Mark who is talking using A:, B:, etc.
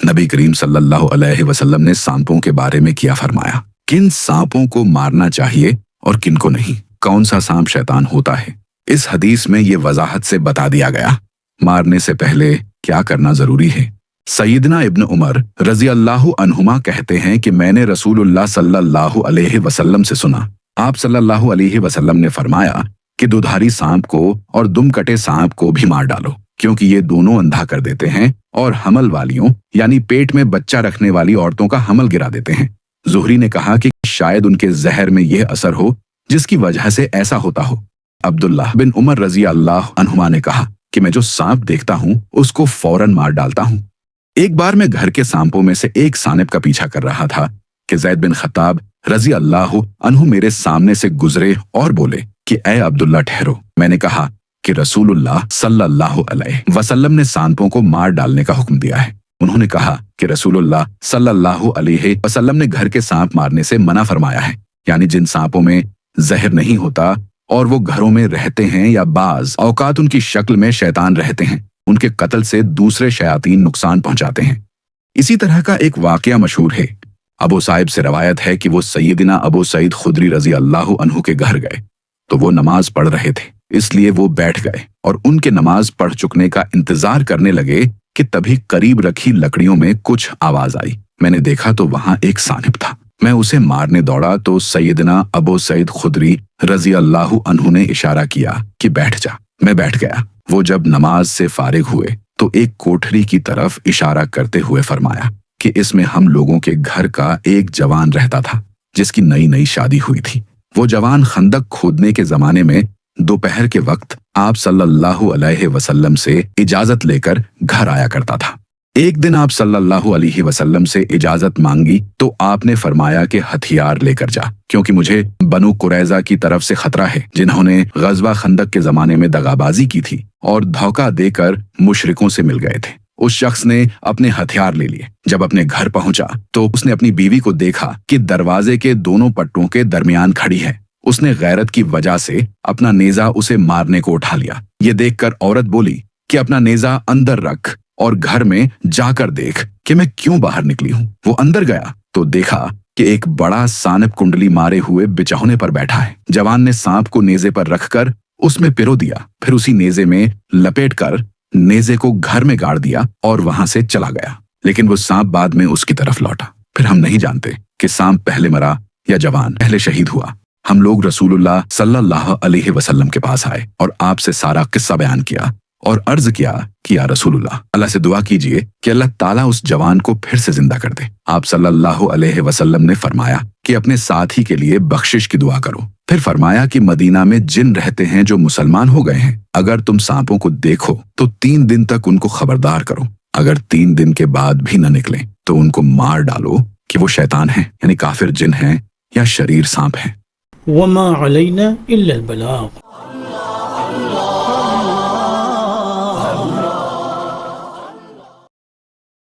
A: नबी करीम सल्लल्लाहु अलैहि वसल्लम ने सांपों के बारे में क्या फरमाया, किन सांपों को मारना चाहिए और किन को नहीं, कौन सा सांप शैतान होता है, इस हदीस में ये वजाहत से बता दिया गया। मारने से पहले क्या करना जरूरी है। सैयदना इब्न उमर रजी अल्लाहु अन्हुमा कहते हैं कि मैंने रसूलुल्लाह सल्लल्लाहु अलैहि वसल्लम से सुना, आप सल्लल्लाहु अलैहि वसल्लम ने फरमाया कि दुधारी सांप को और दुम कटे सांप को भी मार डालो, क्योंकि ये दोनों अंधा कर देते हैं और हमल वालियों यानी पेट में बच्चा रखने वाली औरतों का हमल गिरा देते हैं। ज़ुहरी ने कहा कि शायद उनके जहर में यह असर हो जिसकी वजह से ऐसा होता हो। अब्दुल्लाह बिन उमर रजी अल्लाह अन्हुमा ने कहा कि मैं जो सांप देखता हूँ उसको फौरन मार डालता हूँ। एक बार मैं घर के सांपों में से एक सानिब का पीछा कर रहा था कि ज़ैद बिन खत्ताब रजी अल्लाह अन्हु मेरे सामने से गुजरे और बोले कि ऐ अब्दुल्ला ठहरो। मैंने कहा कि रसूलुल्लाह सल्लल्लाहु अलैहि वसल्लम ने सांपों को मार डालने का हुक्म दिया है। उन्होंने कहा कि रसूलुल्लाह सल्लल्लाहु अलैहि वसल्लम ने घर के सांप मारने से मना फरमाया है, यानी जिन सांपों में जहर नहीं होता और वो घरों में रहते हैं या बाज औकात उनकी शक्ल में शैतान रहते हैं, उनके कत्ल से दूसरे शयातीन नुकसान पहुंचाते हैं। इसी तरह का एक वाकया मशहूर है। अबू साहिब से रवायत है कि वो सैयदना अबू सईद खुदरी रजी अल्लाह अन्हु के घर गए तो वो नमाज पढ़ रहे थे, इसलिए वो बैठ गए और उनके नमाज पढ़ चुकने का इंतजार करने लगे कि तभी करीब रखी लकड़ियों में कुछ आवाज आई। मैंने देखा तो वहां एक सानिब था। मैं उसे मारने दौड़ा तो सैयदना अबू सईद खुदरी रजी अल्लाह अन्हु ने इशारा किया कि बैठ जा। मैं बैठ गया। वो जब नमाज से फारिग हुए तो एक कोठरी की तरफ इशारा करते हुए फरमाया कि इसमें हम लोगों के घर का एक जवान रहता था जिसकी नई नई शादी हुई थी। वो जवान खंदक खोदने के जमाने में दोपहर के वक्त आप सल्लल्लाहु अलैहि वसल्लम से इजाजत लेकर घर आया करता था। एक दिन आप सल्लल्लाहु अलैहि वसल्लम से इजाजत मांगी तो आपने फरमाया कि हथियार लेकर जा, क्योंकि मुझे बनु कुरैजा की तरफ से खतरा है, जिन्होंने गज़वा खंदक के जमाने में दगाबाजी की थी और धोखा देकर मुशरिकों से मिल गए थे। उस शख्स ने अपने हथियार ले लिए। जब अपने घर पहुंचा तो उसने अपनी बीवी को देखा कि दरवाजे के दोनों पट्टों के दरमियान खड़ी है। उसने गैरत की वजह से अपना नेजा उसे मारने को उठा लिया। ये देखकर औरत बोली कि अपना नेजा अंदर रख और घर में जाकर देख कि मैं क्यों बाहर निकली हूँ। वो अंदर गया तो देखा कि एक बड़ा सानिब कुंडली मारे हुए बिछौने पर बैठा है। जवान ने सांप को नेजे पर रखकर उसमें पिरो दिया, फिर उसी नेजे में लपेटकर नेजे को घर में गाड़ दिया और वहां से चला गया। लेकिन वो सांप बाद में उसकी तरफ लौटा। फिर हम नहीं जानते कि सांप पहले मरा या जवान पहले शहीद हुआ। हम लोग रसूलुल्लाह सल्लल्लाहु अलैहि वसल्लम के पास आए और आपसे सारा किस्सा बयान किया और अर्ज किया कि या रसूलुल्लाह, अल्लाह से दुआ कीजिए कि अल्लाह ताला उस जवान को फिर से जिंदा कर दे। आप सल्लल्लाहु अलैहि वसल्लम ने फरमाया कि अपने साथी के लिए बख्शिश की दुआ करो। फिर फरमाया कि मदीना में जिन रहते हैं जो मुसलमान हो गए हैं, अगर तुम सांपों को देखो तो 3 दिन तक उनको खबरदार करो। अगर 3 दिन के बाद भी न निकले तो उनको मार डालो कि वो शैतान है, यानी काफिर जिन हैं या शरीर सांप है।
B: वमा अलैना इल्लल बलाग।